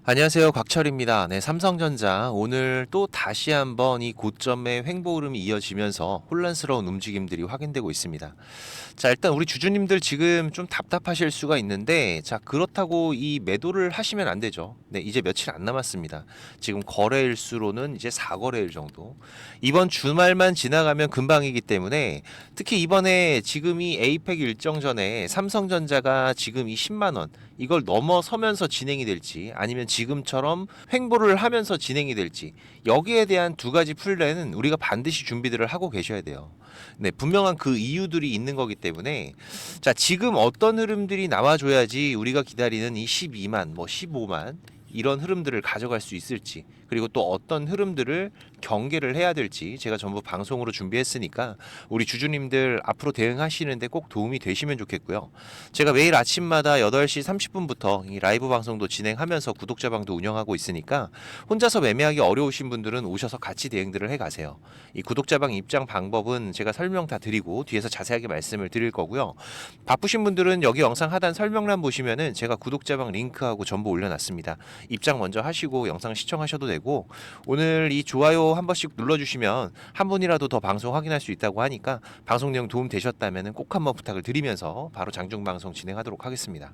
안녕하세요. 곽철입니다. 네, 삼성전자 오늘 또 다시 한번 이 고점의 횡보 흐름이 이어지면서 혼란스러운 움직임들이 확인되고 있습니다. 자, 일단 우리 주주님들 지금 좀 답답하실 수가 있는데, 자, 그렇다고 이 매도를 하시면 안 되죠. 네, 이제 며칠 안 남았습니다. 지금 거래일수로는 이제 4거래일 정도. 이번 주말만 지나가면 금방이기 때문에, 특히 이번에 지금 이 에이펙 일정 전에 삼성전자가 지금 이 10만 원 이걸 넘어서면서 진행이 될지, 아니면 지금처럼 횡보를 하면서 진행이 될지, 여기에 대한 두 가지 플랜은 우리가 반드시 준비들을 하고 계셔야 돼요. 네, 분명한 그 이유들이 있는 거기 때문에, 자, 지금 어떤 흐름들이 나와줘야지 우리가 기다리는 이 12만, 뭐 15만 이런 흐름들을 가져갈 수 있을지, 그리고 또 어떤 흐름들을 경계를 해야 될지 제가 전부 방송으로 준비했으니까 우리 주주님들 앞으로 대응하시는데 꼭 도움이 되시면 좋겠고요. 제가 매일 아침마다 8시 30분부터 이 라이브 방송도 진행하면서 구독자방도 운영하고 있으니까 혼자서 매매하기 어려우신 분들은 오셔서 같이 대응들을 해가세요. 이 구독자방 입장 방법은 제가 설명 다 드리고 뒤에서 자세하게 말씀을 드릴 거고요. 바쁘신 분들은 여기 영상 하단 설명란 보시면은 제가 구독자방 링크하고 전부 올려놨습니다. 입장 먼저 하시고 영상 시청하셔도 되고, 오늘 이 좋아요 한 번씩 눌러주시면 한 분이라도 더 방송 확인할 수 있다고 하니까 방송 내용 도움 되셨다면 꼭 한번 부탁을 드리면서 바로 장중 방송 진행하도록 하겠습니다.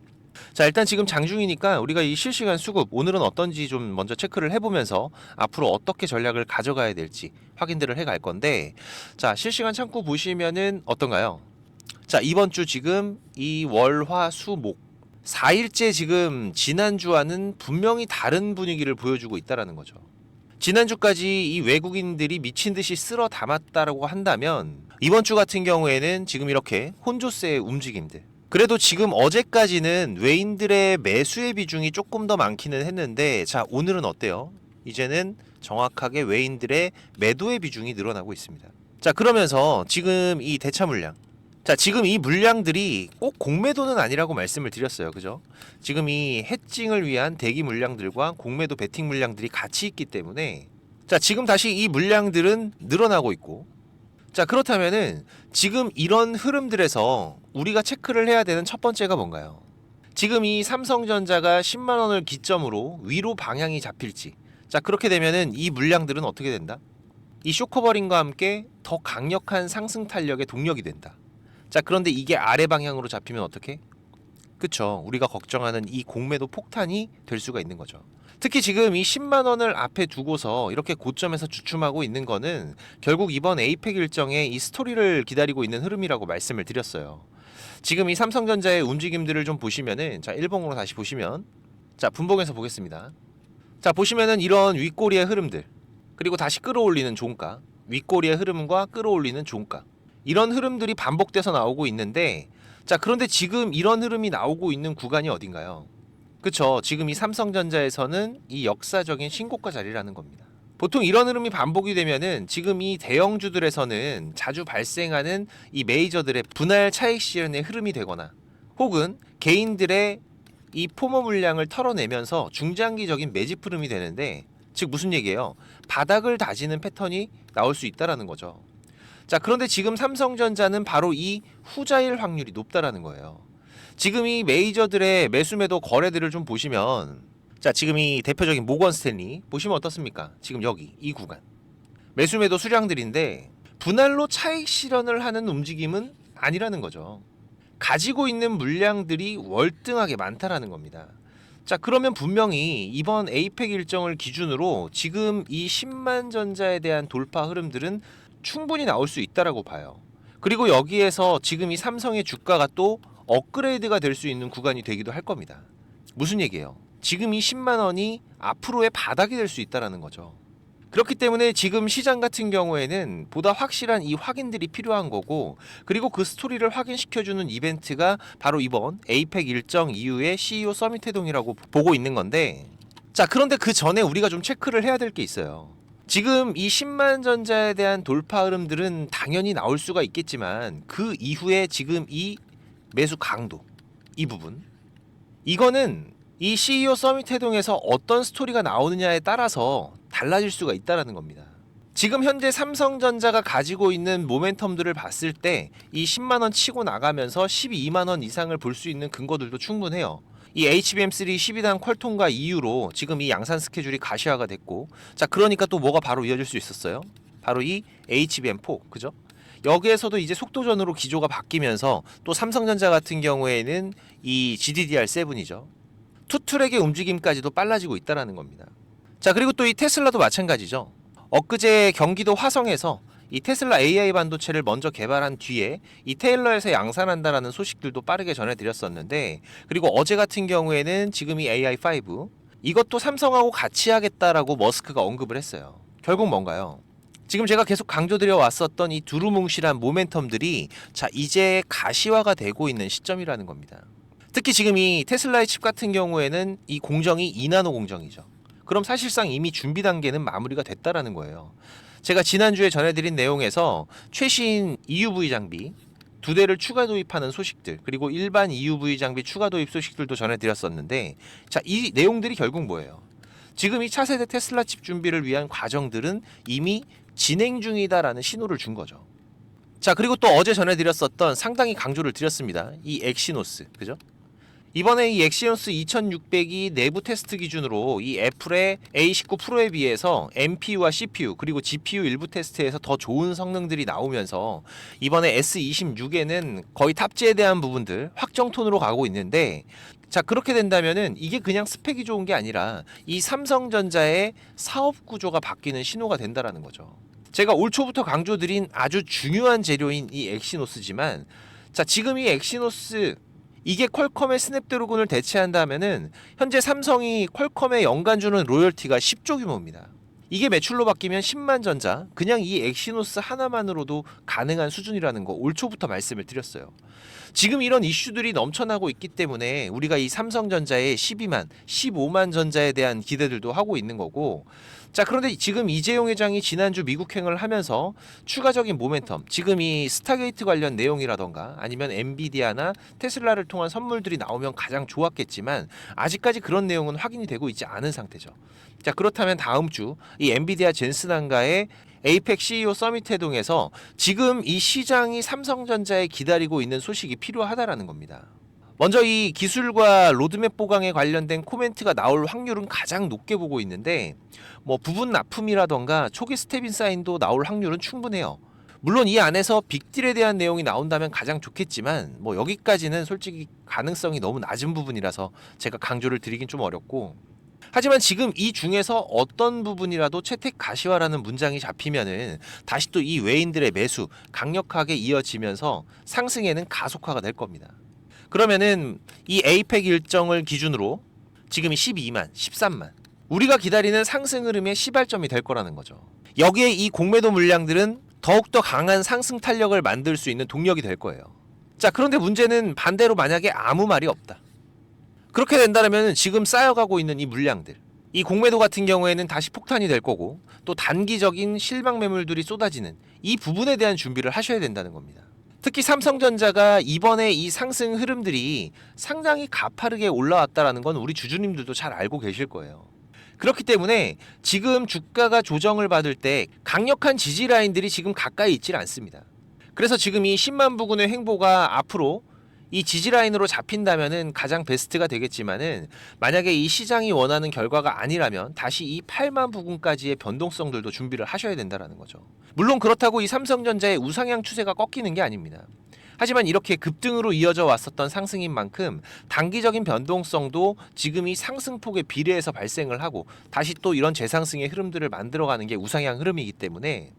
자, 일단 지금 장중이니까 우리가 이 실시간 수급 오늘은 어떤지 좀 먼저 체크를 해보면서 앞으로 어떻게 전략을 가져가야 될지 확인들을 해갈 건데, 자, 실시간 창구 보시면은 어떤가요? 자, 이번 주 지금 이 월, 화, 수, 목 4일째 지금 지난주와는 분명히 다른 분위기를 보여주고 있다라는 거죠. 지난주까지 이 외국인들이 미친 듯이 쓸어 담았다라고 한다면, 이번 주 같은 경우에는 지금 이렇게 혼조세의 움직임들. 그래도 지금 어제까지는 외인들의 매수의 비중이 조금 더 많기는 했는데, 자, 오늘은 어때요? 이제는 정확하게 외인들의 매도의 비중이 늘어나고 있습니다. 자, 그러면서 지금 이 대차 물량, 자, 지금 이 물량들이 꼭 공매도는 아니라고 말씀을 드렸어요. 그죠? 지금 이 해칭을 위한 대기 물량들과 공매도 베팅 물량들이 같이 있기 때문에, 자, 지금 다시 이 물량들은 늘어나고 있고, 자, 그렇다면은 지금 이런 흐름들에서 우리가 체크를 해야 되는 첫 번째가 뭔가요? 지금 이 삼성전자가 10만 원을 기점으로 위로 방향이 잡힐지. 자, 그렇게 되면은 이 물량들은 어떻게 된다? 이 쇼커버링과 함께 더 강력한 상승 탄력의 동력이 된다. 자, 그런데 이게 아래 방향으로 잡히면 어떻게? 그쵸. 우리가 걱정하는 이 공매도 폭탄이 될 수가 있는 거죠. 특히 지금 이 10만 원을 앞에 두고서 이렇게 고점에서 주춤하고 있는 거는 결국 이번 에이펙 일정의 이 스토리를 기다리고 있는 흐름이라고 말씀을 드렸어요. 지금 이 삼성전자의 움직임들을 좀 보시면은, 자, 일봉으로 다시 보시면, 자, 분봉에서 보겠습니다. 자, 보시면은 이런 윗꼬리의 흐름들, 그리고 다시 끌어올리는 종가, 윗꼬리의 흐름과 끌어올리는 종가, 이런 흐름들이 반복돼서 나오고 있는데, 자, 그런데 지금 이런 흐름이 나오고 있는 구간이 어딘가요? 그쵸. 지금 이 삼성전자에서는 이 역사적인 신고가 자리라는 겁니다. 보통 이런 흐름이 반복이 되면은 지금 이 대형주들에서는 자주 발생하는 이 메이저들의 분할 차익 실현의 흐름이 되거나, 혹은 개인들의 이 포모 물량을 털어내면서 중장기적인 매집 흐름이 되는데, 즉 무슨 얘기예요? 바닥을 다지는 패턴이 나올 수 있다라는 거죠. 자, 그런데 지금 삼성전자는 바로 이 후자일 확률이 높다라는 거예요. 지금 이 메이저들의 매수 매도 거래들을 좀 보시면, 자, 지금 이 대표적인 모건 스탠리 보시면 어떻습니까? 지금 여기 이 구간 매수 매도 수량들인데, 분할로 차익 실현을 하는 움직임은 아니라는 거죠. 가지고 있는 물량들이 월등하게 많다라는 겁니다. 자, 그러면 분명히 이번 에이펙 일정을 기준으로 지금 이 10만 전자에 대한 돌파 흐름들은 충분히 나올 수 있다라고 봐요. 그리고 여기에서 지금 이 삼성의 주가가 또 업그레이드가 될 수 있는 구간이 되기도 할 겁니다. 무슨 얘기예요? 지금 이 10만 원이 앞으로의 바닥이 될 수 있다라는 거죠. 그렇기 때문에 지금 시장 같은 경우에는 보다 확실한 이 확인들이 필요한 거고, 그리고 그 스토리를 확인시켜주는 이벤트가 바로 이번 에이펙 일정 이후의 CEO 서밋 회동이라고 보고 있는 건데, 자, 그런데 그 전에 우리가 좀 체크를 해야 될 게 있어요. 지금 이 10만 전자에 대한 돌파 흐름들은 당연히 나올 수가 있겠지만, 그 이후에 지금 이 매수 강도, 이 부분, 이거는 이 CEO 서밋 회동에서 어떤 스토리가 나오느냐에 따라서 달라질 수가 있다는 겁니다. 지금 현재 삼성전자가 가지고 있는 모멘텀들을 봤을 때 이 10만 원 치고 나가면서 12만 원 이상을 볼 수 있는 근거들도 충분해요. 이 HBM3 12단 퀄통과 이후로 지금 이 양산 스케줄이 가시화가 됐고, 자 그러니까 또 뭐가 바로 이어질 수 있었어요? 바로 이 HBM4, 그죠? 여기에서도 이제 속도전으로 기조가 바뀌면서 또 삼성전자 같은 경우에는 이 GDDR7이죠. 투트랙의 움직임까지도 빨라지고 있다라는 겁니다. 자 그리고 또 이 테슬라도 마찬가지죠. 엊그제 경기도 화성에서 이 테슬라 AI 반도체를 먼저 개발한 뒤에 이 테일러에서 양산한다라는 소식들도 빠르게 전해드렸었는데, 그리고 어제 같은 경우에는 지금 이 AI5 이것도 삼성하고 같이 하겠다라고 머스크가 언급을 했어요. 결국 뭔가요? 지금 제가 계속 강조드려 왔었던 이 두루뭉실한 모멘텀들이 자 이제 가시화가 되고 있는 시점이라는 겁니다. 특히 지금 이 테슬라의 칩 같은 경우에는 이 공정이 2나노 공정이죠. 그럼 사실상 이미 준비 단계는 마무리가 됐다라는 거예요. 제가 지난주에 전해드린 내용에서 최신 EUV 장비 2대를 추가 도입하는 소식들, 그리고 일반 EUV 장비 추가 도입 소식들도 전해드렸었는데, 자, 이 내용들이 결국 뭐예요? 지금 이 차세대 테슬라 칩 준비를 위한 과정들은 이미 진행 중이다라는 신호를 준 거죠. 자, 그리고 또 어제 전해드렸었던 상당히 강조를 드렸습니다. 이 엑시노스, 그죠? 이번에 이 엑시노스 2600이 내부 테스트 기준으로 이 애플의 A19 프로에 비해서 NPU와 CPU 그리고 GPU 일부 테스트에서 더 좋은 성능들이 나오면서 이번에 S26에는 거의 탑재에 대한 부분들 확정 톤으로 가고 있는데, 자 그렇게 된다면은 이게 그냥 스펙이 좋은 게 아니라 이 삼성전자의 사업 구조가 바뀌는 신호가 된다라는 거죠. 제가 올 초부터 강조드린 아주 중요한 재료인 이 엑시노스지만, 자 지금 이 엑시노스 이게 퀄컴의 스냅드래곤을 대체한다면은 현재 삼성이 퀄컴에 연간 주는 로열티가 10조 규모입니다. 이게 매출로 바뀌면 10만 전자, 그냥 이 엑시노스 하나만으로도 가능한 수준이라는 거 올 초부터 말씀을 드렸어요. 지금 이런 이슈들이 넘쳐나고 있기 때문에 우리가 이 삼성전자의 12만, 15만 전자에 대한 기대들도 하고 있는 거고, 자 그런데 지금 이재용 회장이 지난주 미국행을 하면서 추가적인 모멘텀, 지금 이 스타게이트 관련 내용이라던가 아니면 엔비디아나 테슬라를 통한 선물들이 나오면 가장 좋았겠지만 아직까지 그런 내용은 확인이 되고 있지 않은 상태죠. 자 그렇다면 다음 주 이 엔비디아 젠슨한가의 에이펙 CEO 서밋 회동에서 지금 이 시장이 삼성전자에 기다리고 있는 소식이 필요하다라는 겁니다. 먼저 이 기술과 로드맵 보강에 관련된 코멘트가 나올 확률은 가장 높게 보고 있는데, 뭐 부분 납품이라던가 초기 스텝인 사인도 나올 확률은 충분해요. 물론 이 안에서 빅딜에 대한 내용이 나온다면 가장 좋겠지만 뭐 여기까지는 솔직히 가능성이 너무 낮은 부분이라서 제가 강조를 드리긴 좀 어렵고, 하지만 지금 이 중에서 어떤 부분이라도 채택 가시화라는 문장이 잡히면은 다시 또 이 외인들의 매수 강력하게 이어지면서 상승에는 가속화가 될 겁니다. 그러면은 이 에이펙 일정을 기준으로 지금이 12만, 13만, 우리가 기다리는 상승 흐름의 시발점이 될 거라는 거죠. 여기에 이 공매도 물량들은 더욱더 강한 상승 탄력을 만들 수 있는 동력이 될 거예요. 자, 그런데 문제는 반대로 만약에 아무 말이 없다. 그렇게 된다면 지금 쌓여가고 있는 이 물량들, 이 공매도 같은 경우에는 다시 폭탄이 될 거고, 또 단기적인 실망 매물들이 쏟아지는 이 부분에 대한 준비를 하셔야 된다는 겁니다. 특히 삼성전자가 이번에 이 상승 흐름들이 상당히 가파르게 올라왔다라는 건 우리 주주님들도 잘 알고 계실 거예요. 그렇기 때문에 지금 주가가 조정을 받을 때 강력한 지지 라인들이 지금 가까이 있질 않습니다. 그래서 지금 이 10만 부근의 횡보가 앞으로 이 지지 라인으로 잡힌다면은 가장 베스트가 되겠지만은, 만약에 이 시장이 원하는 결과가 아니라면 다시 이 8만 부근까지의 변동성들도 준비를 하셔야 된다라는 거죠. 물론 그렇다고 이 삼성전자의 우상향 추세가 꺾이는 게 아닙니다. 하지만 이렇게 급등으로 이어져 왔었던 상승인 만큼 단기적인 변동성도 지금 이 상승폭에 비례해서 발생을 하고 다시 또 이런 재상승의 흐름들을 만들어가는 게 우상향 흐름이기 때문에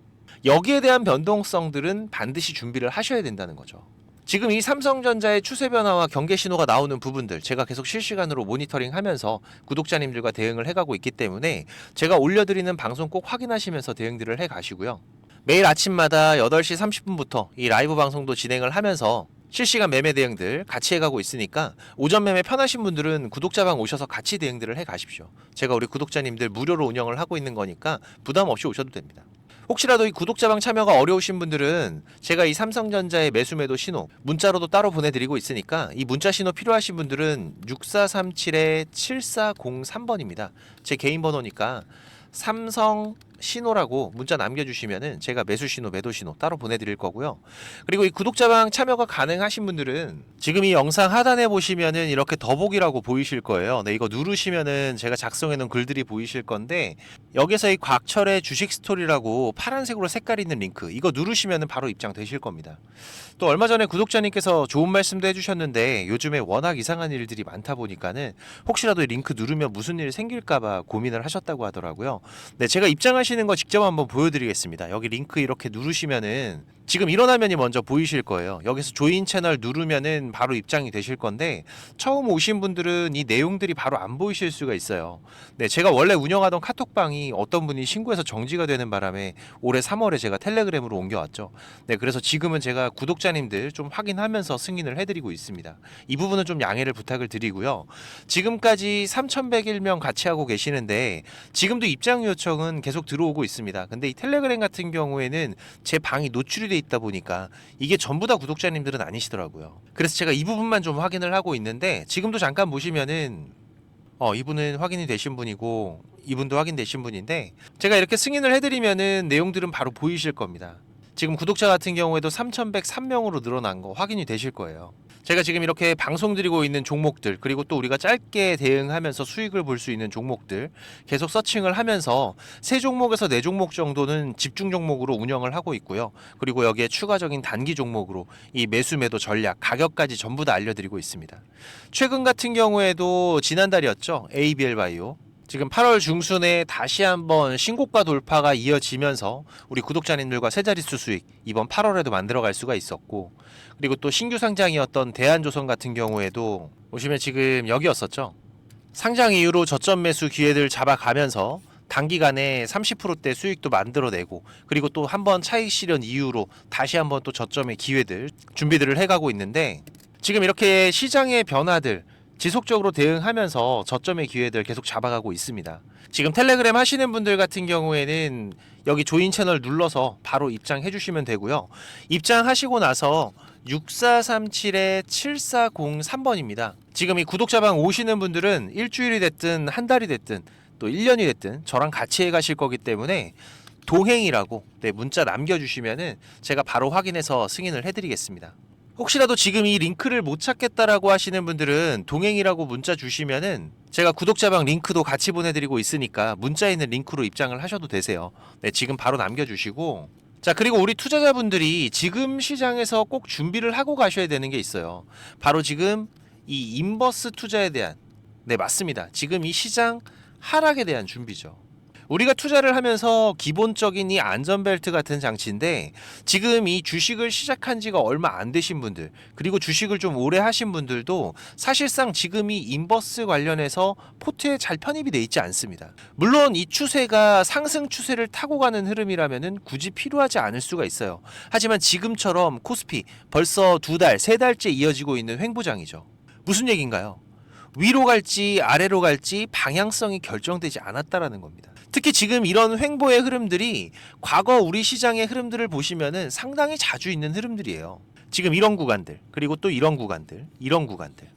여기에 대한 변동성들은 반드시 준비를 하셔야 된다는 거죠. 지금 이 삼성전자의 추세 변화와 경계 신호가 나오는 부분들 제가 계속 실시간으로 모니터링하면서 구독자님들과 대응을 해가고 있기 때문에 제가 올려드리는 방송 꼭 확인하시면서 대응들을 해가시고요. 매일 아침마다 8시 30분부터 이 라이브 방송도 진행을 하면서 실시간 매매 대응들 같이 해가고 있으니까 오전 매매 편하신 분들은 구독자방 오셔서 같이 대응들을 해가십시오. 제가 우리 구독자님들 무료로 운영을 하고 있는 거니까 부담 없이 오셔도 됩니다. 혹시라도 이 구독자방 참여가 어려우신 분들은 제가 이 삼성전자의 매수매도 신호 문자로도 따로 보내드리고 있으니까 이 문자 신호 필요하신 분들은 6437-7403번입니다. 제 개인 번호니까 삼성 신호라고 문자 남겨주시면은 제가 매수 신호, 매도 신호 따로 보내드릴 거고요. 그리고 이 구독자방 참여가 가능하신 분들은 지금 이 영상 하단에 보시면은 이렇게 더보기라고 보이실 거예요. 네, 이거 누르시면은 제가 작성해 놓은 글들이 보이실 건데 여기서 이 곽철의 주식 스토리라고 파란색으로 색깔 있는 링크 이거 누르시면은 바로 입장되실 겁니다. 또 얼마 전에 구독자님께서 좋은 말씀도 해주셨는데 요즘에 워낙 이상한 일들이 많다 보니까는 혹시라도 이 링크 누르면 무슨 일 생길까봐 고민을 하셨다고 하더라고요. 네, 제가 입장하시는 거 직접 한번 보여드리겠습니다. 여기 링크 이렇게 누르시면은 지금 이런 화면이 먼저 보이실 거예요. 여기서 조인 채널 누르면은 바로 입장이 되실 건데 처음 오신 분들은 이 내용들이 바로 안 보이실 수가 있어요. 네, 제가 원래 운영하던 카톡방이 어떤 분이 신고해서 정지가 되는 바람에 올해 3월에 제가 텔레그램으로 옮겨왔죠. 네, 그래서 지금은 제가 구독자님들 좀 확인하면서 승인을 해드리고 있습니다. 이 부분은 좀 양해를 부탁을 드리고요. 지금까지 3,101명 같이 하고 계시는데 지금도 입장 요청은 계속 들어오고 있습니다. 근데 이 텔레그램 같은 경우에는 제 방이 노출이 돼 있다 보니까 이게 전부 다 구독자님들은 아니시더라고요. 그래서 제가 이 부분만 좀 확인을 하고 있는데 지금도 잠깐 보시면은 이분은 확인이 되신 분이고 이분도 확인되신 분인데 제가 이렇게 승인을 해드리면은 내용들은 바로 보이실 겁니다. 지금 구독자 같은 경우에도 3,103명으로 늘어난 거 확인이 되실 거예요. 제가 지금 이렇게 방송 드리고 있는 종목들 그리고 또 우리가 짧게 대응하면서 수익을 볼 수 있는 종목들 계속 서칭을 하면서 3종목에서 4종목 정도는 집중 종목으로 운영을 하고 있고요. 그리고 여기에 추가적인 단기 종목으로 이 매수 매도 전략 가격까지 전부 다 알려드리고 있습니다. 최근 같은 경우에도 지난달이었죠. ABL 바이오 지금 8월 중순에 다시 한번 신고가 돌파가 이어지면서 우리 구독자님들과 세 자릿수 수익 이번 8월에도 만들어갈 수가 있었고 그리고 또 신규 상장이었던 대한조선 같은 경우에도 보시면 지금 여기였었죠. 상장 이후로 저점 매수 기회들 잡아가면서 단기간에 30%대 수익도 만들어내고 그리고 또 한번 차익 실현 이후로 다시 한번 또 저점의 기회들 준비들을 해가고 있는데 지금 이렇게 시장의 변화들 지속적으로 대응하면서 저점의 기회들 계속 잡아가고 있습니다. 지금 텔레그램 하시는 분들 같은 경우에는 여기 조인 채널 눌러서 바로 입장해 주시면 되고요. 입장하시고 나서 6437-7403번입니다. 지금 이 구독자방 오시는 분들은 일주일이 됐든 한 달이 됐든 또 1년이 됐든 저랑 같이 해 가실 거기 때문에 동행이라고 문자 남겨주시면은 제가 바로 확인해서 승인을 해드리겠습니다. 혹시라도 지금 이 링크를 못 찾겠다라고 하시는 분들은 동행이라고 문자 주시면은 제가 구독자방 링크도 같이 보내드리고 있으니까 문자에 있는 링크로 입장을 하셔도 되세요. 네, 지금 바로 남겨주시고 자 그리고 우리 투자자분들이 지금 시장에서 꼭 준비를 하고 가셔야 되는 게 있어요. 바로 지금 이 인버스 투자에 대한 네 맞습니다. 지금 이 시장 하락에 대한 준비죠. 우리가 투자를 하면서 기본적인 이 안전벨트 같은 장치인데 지금 이 주식을 시작한 지가 얼마 안 되신 분들 그리고 주식을 좀 오래 하신 분들도 사실상 지금 이 인버스 관련해서 포트에 잘 편입이 돼 있지 않습니다. 물론 이 추세가 상승 추세를 타고 가는 흐름이라면은 굳이 필요하지 않을 수가 있어요. 하지만 지금처럼 코스피 벌써 2달, 3달째 이어지고 있는 횡보장이죠. 무슨 얘기인가요? 위로 갈지 아래로 갈지 방향성이 결정되지 않았다라는 겁니다. 특히 지금 이런 횡보의 흐름들이 과거 우리 시장의 흐름들을 보시면은 상당히 자주 있는 흐름들이에요. 지금 이런 구간들, 그리고 또 이런 구간들,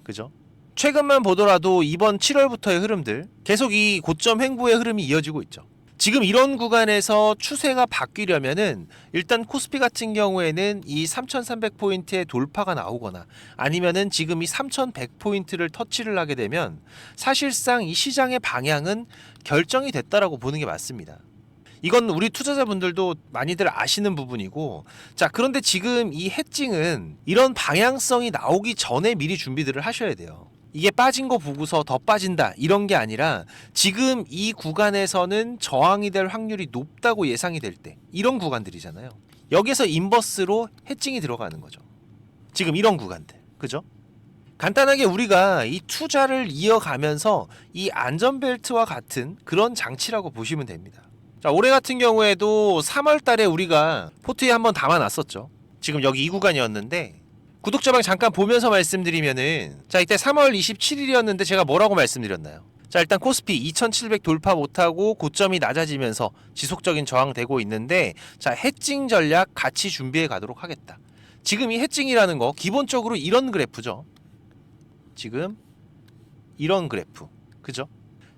그죠? 최근만 보더라도 이번 7월부터의 흐름들, 계속 이 고점 횡보의 흐름이 이어지고 있죠. 지금 이런 구간에서 추세가 바뀌려면은 일단 코스피 같은 경우에는 이 3,300포인트의 돌파가 나오거나 아니면은 지금 이 3,100포인트를 터치를 하게 되면 사실상 이 시장의 방향은 결정이 됐다라고 보는 게 맞습니다. 이건 우리 투자자분들도 많이들 아시는 부분이고 자 그런데 지금 이 해칭은 이런 방향성이 나오기 전에 미리 준비들을 하셔야 돼요. 이게 빠진 거 보고서 더 빠진다 이런 게 아니라 지금 이 구간에서는 저항이 될 확률이 높다고 예상이 될 때 이런 구간들이잖아요. 여기서 인버스로 해칭이 들어가는 거죠. 지금 이런 구간들 그죠? 간단하게 우리가 이 투자를 이어가면서 이 안전벨트와 같은 그런 장치라고 보시면 됩니다. 자 올해 같은 경우에도 3월 달에 우리가 포트에 한번 담아놨었죠. 지금 여기 이 구간이었는데 구독자방 잠깐 보면서 말씀드리면은 자 이때 3월 27일이었는데 제가 뭐라고 말씀드렸나요? 자 일단 코스피 2700 돌파 못하고 고점이 낮아지면서 지속적인 저항되고 있는데 자 해칭 전략 같이 준비해 가도록 하겠다. 지금 이 해칭이라는 거 기본적으로 이런 그래프죠. 지금 이런 그래프 그죠?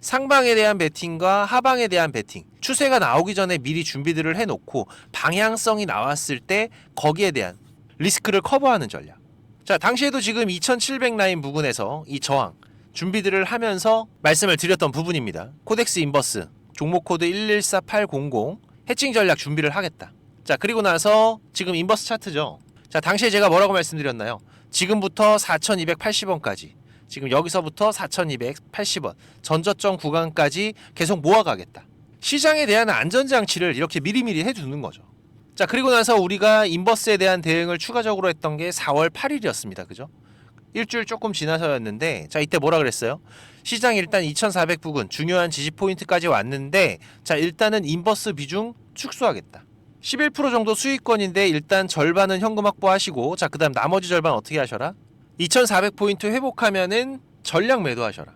상방에 대한 베팅과 하방에 대한 베팅, 추세가 나오기 전에 미리 준비들을 해놓고 방향성이 나왔을 때 거기에 대한 리스크를 커버하는 전략. 자, 당시에도 지금 2700 라인 부근에서 이 저항 준비들을 하면서 말씀을 드렸던 부분입니다. 코덱스 인버스 종목 코드 114800 해칭 전략 준비를 하겠다. 자, 그리고 나서 지금 인버스 차트죠. 자, 당시에 제가 뭐라고 말씀드렸나요? 지금부터 4280원까지, 지금 여기서부터 4280원 전저점 구간까지 계속 모아가겠다. 시장에 대한 안전장치를 이렇게 미리미리 해두는 거죠. 자, 그리고 나서 우리가 인버스에 대한 대응을 추가적으로 했던 게 4월 8일이었습니다. 그죠? 일주일 조금 지나서였는데, 자, 이때 뭐라 그랬어요? 시장 일단 2400 부근 중요한 지지 포인트까지 왔는데, 자, 일단은 인버스 비중 축소하겠다. 11% 정도 수익권인데 일단 절반은 현금 확보하시고, 자, 그다음 나머지 절반 어떻게 하셔라? 2400포인트 회복하면은 전량 매도하셔라.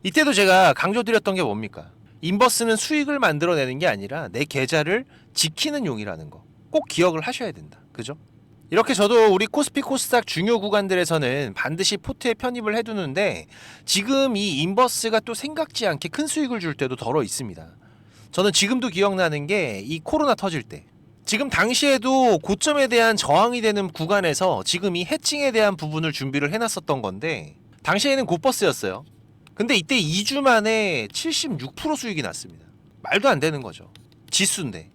이때도 제가 강조드렸던 게 뭡니까? 인버스는 수익을 만들어내는 게 아니라 내 계좌를 지키는 용이라는 거 꼭 기억을 하셔야 된다. 그죠? 이렇게 저도 우리 코스피 코스닥 중요 구간들에서는 반드시 포트에 편입을 해두는데, 지금 이 인버스가 또 생각지 않게 큰 수익을 줄 때도 덜어 있습니다. 저는 지금도 기억나는 게 이 코로나 터질 때, 지금 당시에도 고점에 대한 저항이 되는 구간에서 지금 이 해칭에 대한 부분을 준비를 해놨었던 건데, 당시에는 곧버스였어요. 근데 이때 2주 만에 76% 수익이 났습니다. 말도 안 되는 거죠. 지수인데.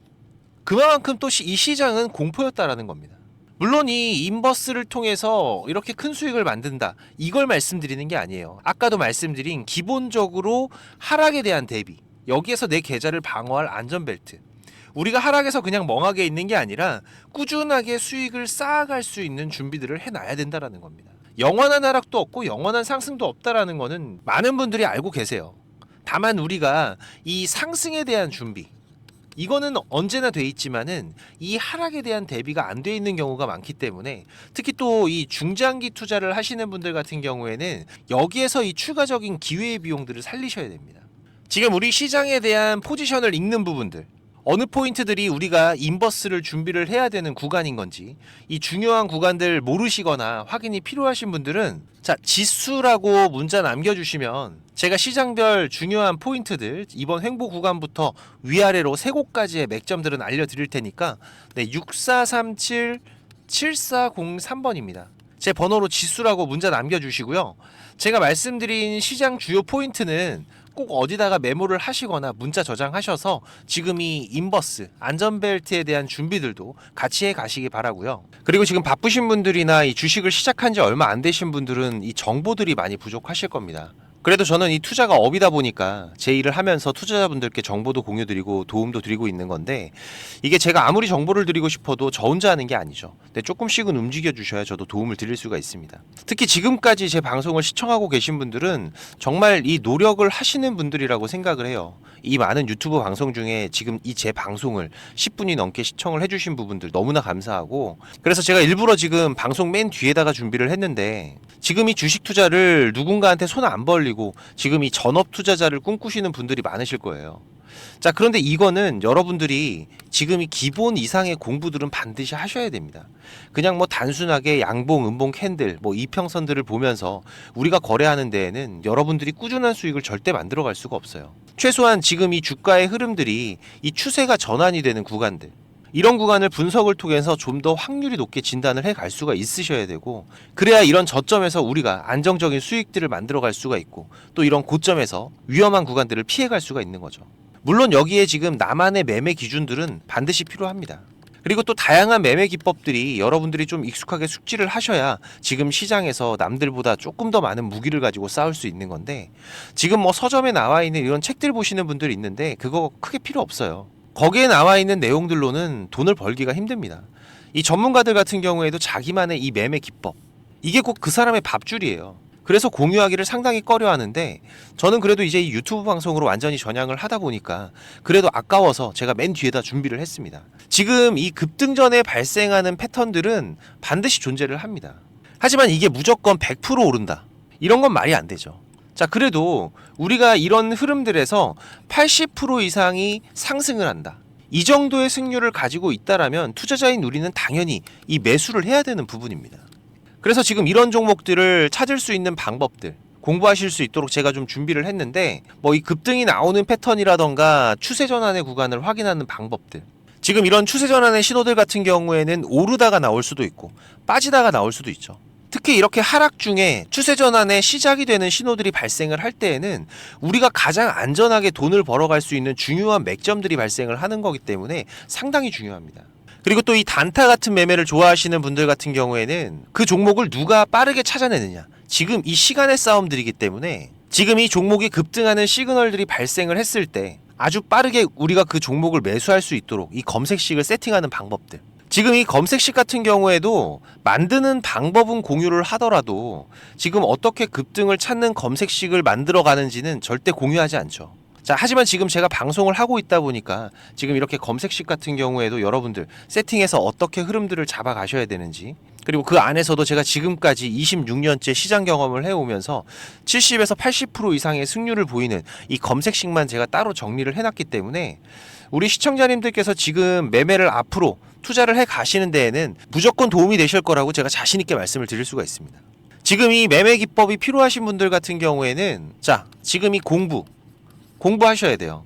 그만큼 또 이 시장은 공포였다라는 겁니다. 물론 이 인버스를 통해서 이렇게 큰 수익을 만든다, 이걸 말씀드리는 게 아니에요. 아까도 말씀드린 기본적으로 하락에 대한 대비, 여기에서 내 계좌를 방어할 안전벨트, 우리가 하락에서 그냥 멍하게 있는 게 아니라 꾸준하게 수익을 쌓아갈 수 있는 준비들을 해놔야 된다라는 겁니다. 영원한 하락도 없고 영원한 상승도 없다라는 거는 많은 분들이 알고 계세요. 다만 우리가 이 상승에 대한 준비, 이거는 언제나 돼 있지만은 이 하락에 대한 대비가 안 돼 있는 경우가 많기 때문에, 특히 또 이 중장기 투자를 하시는 분들 같은 경우에는 여기에서 이 추가적인 기회의 비용들을 살리셔야 됩니다. 지금 우리 시장에 대한 포지션을 읽는 부분들, 어느 포인트들이 우리가 인버스를 준비를 해야 되는 구간인 건지, 이 중요한 구간들 모르시거나 확인이 필요하신 분들은, 자, 지수라고 문자 남겨주시면 제가 시장별 중요한 포인트들 이번 횡보 구간부터 위아래로 세 곳까지의 맥점들은 알려드릴 테니까, 네, 6437-7403번입니다. 제 번호로 지수라고 문자 남겨주시고요. 제가 말씀드린 시장 주요 포인트는 꼭 어디다가 메모를 하시거나 문자 저장하셔서 지금 이 인버스 안전벨트에 대한 준비들도 같이 해 가시기 바라고요. 그리고 지금 바쁘신 분들이나 이 주식을 시작한 지 얼마 안 되신 분들은 이 정보들이 많이 부족하실 겁니다. 그래도 저는 이 투자가 업이다 보니까 제 일을 하면서 투자자분들께 정보도 공유드리고 도움도 드리고 있는 건데, 이게 제가 아무리 정보를 드리고 싶어도 저 혼자 하는 게 아니죠. 근데 조금씩은 움직여 주셔야 저도 도움을 드릴 수가 있습니다. 특히 지금까지 제 방송을 시청하고 계신 분들은 정말 이 노력을 하시는 분들이라고 생각을 해요. 이 많은 유튜브 방송 중에 지금 이 제 방송을 10분이 넘게 시청을 해주신 부분들 너무나 감사하고, 그래서 제가 일부러 지금 방송 맨 뒤에다가 준비를 했는데, 지금 이 주식 투자를 누군가한테 손 안 벌리고 지금 이 전업 투자자를 꿈꾸시는 분들이 많으실 거예요. 자, 그런데 이거는 여러분들이 지금 이 기본 이상의 공부들은 반드시 하셔야 됩니다. 그냥 뭐 단순하게 양봉, 음봉 캔들, 뭐 이평선들을 보면서 우리가 거래하는 데에는 여러분들이 꾸준한 수익을 절대 만들어갈 수가 없어요. 최소한 지금 이 주가의 흐름들이 이 추세가 전환이 되는 구간들, 이런 구간을 분석을 통해서 좀 더 확률이 높게 진단을 해 갈 수가 있으셔야 되고, 그래야 이런 저점에서 우리가 안정적인 수익들을 만들어 갈 수가 있고, 또 이런 고점에서 위험한 구간들을 피해 갈 수가 있는 거죠. 물론 여기에 지금 나만의 매매 기준들은 반드시 필요합니다. 그리고 또 다양한 매매 기법들이 여러분들이 좀 익숙하게 숙지를 하셔야 지금 시장에서 남들보다 조금 더 많은 무기를 가지고 싸울 수 있는 건데, 지금 뭐 서점에 나와 있는 이런 책들 보시는 분들이 있는데 그거 크게 필요 없어요. 거기에 나와 있는 내용들로는 돈을 벌기가 힘듭니다. 이 전문가들 같은 경우에도 자기만의 이 매매 기법, 이게 꼭 그 사람의 밥줄이에요. 그래서 공유하기를 상당히 꺼려하는데, 저는 그래도 이제 이 유튜브 방송으로 완전히 전향을 하다 보니까 그래도 아까워서 제가 맨 뒤에다 준비를 했습니다. 지금 이 급등 전에 발생하는 패턴들은 반드시 존재를 합니다. 하지만 이게 무조건 100% 오른다, 이런 건 말이 안 되죠. 자, 그래도 우리가 이런 흐름들에서 80% 이상이 상승을 한다, 이 정도의 승률을 가지고 있다라면 투자자인 우리는 당연히 이 매수를 해야 되는 부분입니다. 그래서 지금 이런 종목들을 찾을 수 있는 방법들, 공부하실 수 있도록 제가 좀 준비를 했는데 뭐 이 급등이 나오는 패턴이라던가 추세 전환의 구간을 확인하는 방법들, 지금 이런 추세 전환의 신호들 같은 경우에는 오르다가 나올 수도 있고 빠지다가 나올 수도 있죠. 특히 이렇게 하락 중에 추세 전환의 시작이 되는 신호들이 발생을 할 때에는 우리가 가장 안전하게 돈을 벌어갈 수 있는 중요한 맥점들이 발생을 하는 거기 때문에 상당히 중요합니다. 그리고 또 이 단타 같은 매매를 좋아하시는 분들 같은 경우에는 그 종목을 누가 빠르게 찾아내느냐, 지금 이 시간의 싸움들이기 때문에 지금 이 종목이 급등하는 시그널들이 발생을 했을 때 아주 빠르게 우리가 그 종목을 매수할 수 있도록 이 검색식을 세팅하는 방법들, 지금 이 검색식 같은 경우에도 만드는 방법은 공유를 하더라도 지금 어떻게 급등을 찾는 검색식을 만들어 가는지는 절대 공유하지 않죠. 자, 하지만 지금 제가 방송을 하고 있다 보니까 지금 이렇게 검색식 같은 경우에도 여러분들 세팅해서 어떻게 흐름들을 잡아 가셔야 되는지, 그리고 그 안에서도 제가 지금까지 26년째 시장 경험을 해오면서 70에서 80% 이상의 승률을 보이는 이 검색식만 제가 따로 정리를 해놨기 때문에 우리 시청자님들께서 지금 매매를 앞으로 투자를 해 가시는 데에는 무조건 도움이 되실 거라고 제가 자신 있게 말씀을 드릴 수가 있습니다. 지금 이 매매 기법이 필요하신 분들 같은 경우에는 자, 지금 이 공부하셔야 돼요.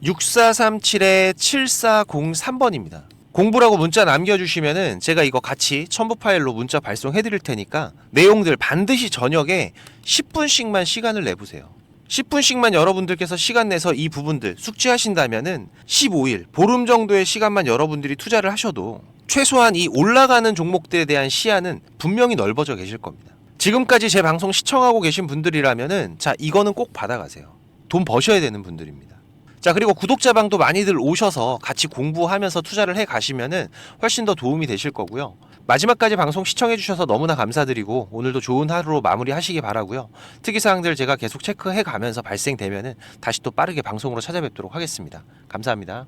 6437-7403번입니다. 공부라고 문자 남겨주시면은 제가 이거 같이 첨부 파일로 문자 발송해 드릴 테니까 내용들 반드시 저녁에 10분씩만 시간을 내보세요. 10분씩만 여러분들께서 시간 내서 이 부분들 숙지하신다면은 15일, 보름 정도의 시간만 여러분들이 투자를 하셔도 최소한 이 올라가는 종목들에 대한 시야는 분명히 넓어져 계실 겁니다. 지금까지 제 방송 시청하고 계신 분들이라면은 자, 이거는 꼭 받아가세요. 돈 버셔야 되는 분들입니다. 자, 그리고 구독자방도 많이들 오셔서 같이 공부하면서 투자를 해 가시면은 훨씬 더 도움이 되실 거고요. 마지막까지 방송 시청해 주셔서 너무나 감사드리고 오늘도 좋은 하루로 마무리하시기 바라고요. 특이사항들 제가 계속 체크해 가면서 발생되면은 다시 또 빠르게 방송으로 찾아뵙도록 하겠습니다. 감사합니다.